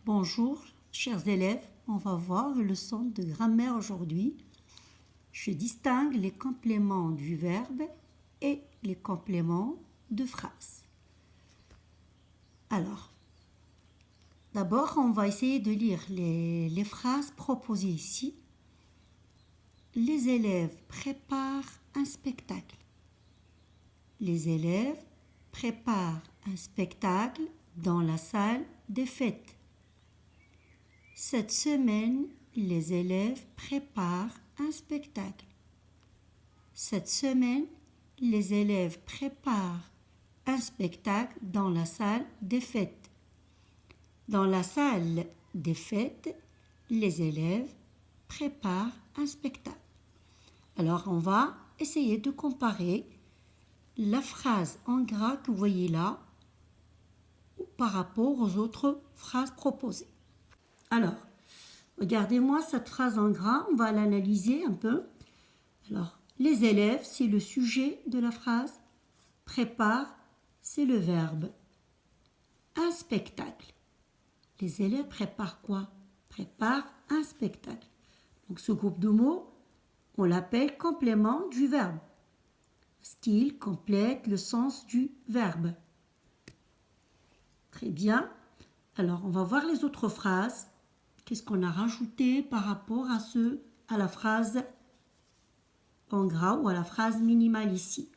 Bonjour, chers élèves, on va voir une leçon de grammaire aujourd'hui. Je distingue les compléments du verbe et les compléments de phrase. Alors, d'abord, on va essayer de lire les phrases proposées ici. Les élèves préparent un spectacle. Les élèves préparent un spectacle dans la salle des fêtes. Cette semaine, les élèves préparent un spectacle. Cette semaine, les élèves préparent un spectacle dans la salle des fêtes. Dans la salle des fêtes, les élèves préparent un spectacle. Alors, on va essayer de comparer la phrase en gras que vous voyez là par rapport aux autres phrases proposées. Alors, regardez-moi cette phrase en gras, on va l'analyser un peu. Alors, les élèves, c'est le sujet de la phrase. Prépare, c'est le verbe. Un spectacle. Les élèves préparent quoi? Préparent un spectacle. Donc, ce groupe de mots, on l'appelle complément du verbe. Style complète le sens du verbe. Très bien. Alors, on va voir les autres phrases. Qu'est-ce qu'on a rajouté par rapport à la phrase en gras ou à la phrase minimale ici.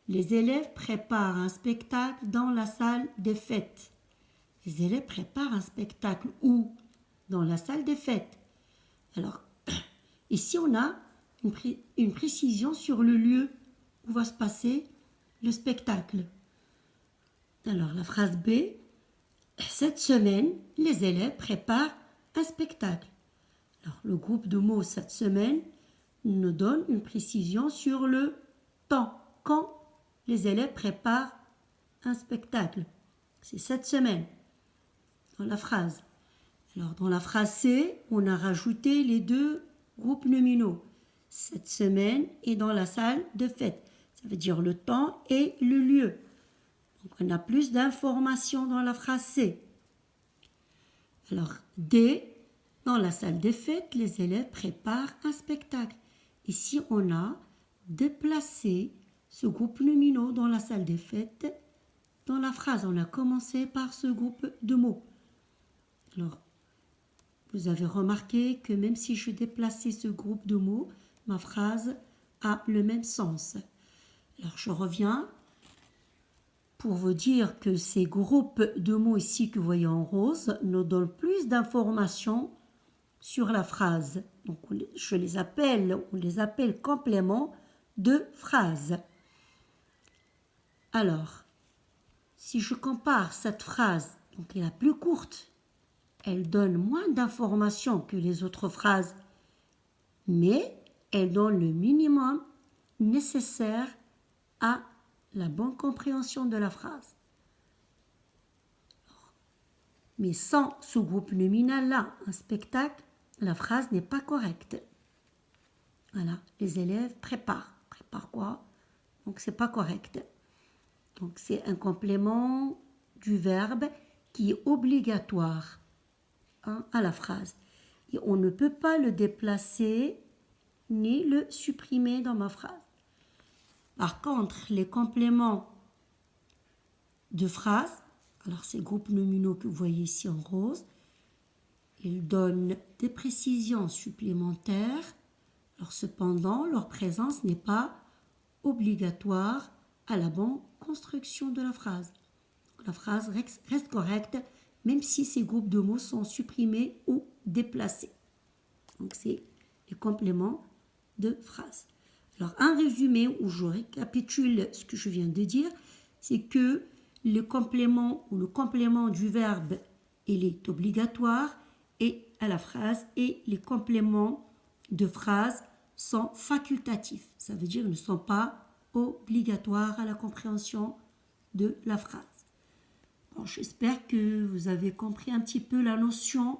Les élèves préparent un spectacle dans la salle des fêtes. Les élèves préparent un spectacle où? Dans la salle des fêtes. Alors, ici, on a une précision sur le lieu où va se passer le spectacle. Alors, la phrase B. Cette semaine, les élèves préparent un spectacle. Alors, le groupe de mots cette semaine nous donne une précision sur le temps. Quand les élèves préparent un spectacle. C'est cette semaine, dans la phrase. Alors, dans la phrase C, on a rajouté les deux groupes nominaux. Cette semaine et dans la salle de fête. Ça veut dire le temps et le lieu. Donc, on a plus d'informations dans la phrase C. Alors, D, dans la salle des fêtes, les élèves préparent un spectacle. Ici, on a déplacé ce groupe nominaux dans la salle des fêtes. Dans la phrase, on a commencé par ce groupe de mots. Alors, vous avez remarqué que même si je déplaçais ce groupe de mots, ma phrase a le même sens. Alors, je reviens pour vous dire que ces groupes de mots ici que vous voyez en rose nous donnent plus d'informations sur la phrase. Donc, on les appelle compléments de phrase. Alors, si je compare cette phrase, donc elle est la plus courte, elle donne moins d'informations que les autres phrases, mais elle donne le minimum nécessaire à la bonne compréhension de la phrase. Mais sans ce groupe nominal-là, un spectacle, la phrase n'est pas correcte. Voilà, les élèves préparent. Préparent quoi? Donc, c'est pas correct. Donc, c'est un complément du verbe qui est obligatoire à la phrase. Et on ne peut pas le déplacer ni le supprimer dans ma phrase. Par contre, les compléments de phrase, alors ces groupes nominaux que vous voyez ici en rose, ils donnent des précisions supplémentaires. Alors cependant, leur présence n'est pas obligatoire à la bonne construction de la phrase. La phrase reste correcte même si ces groupes de mots sont supprimés ou déplacés. Donc c'est les compléments de phrase. Alors un résumé où je récapitule ce que je viens de dire, c'est que le complément ou le complément du verbe, il est obligatoire et à la phrase, et les compléments de phrase sont facultatifs. Ça veut dire qu'ils ne sont pas obligatoires à la compréhension de la phrase. Bon, j'espère que vous avez compris un petit peu la notion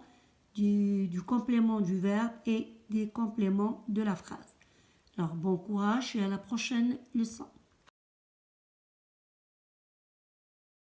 du complément du verbe et des compléments de la phrase. Alors bon courage et à la prochaine leçon.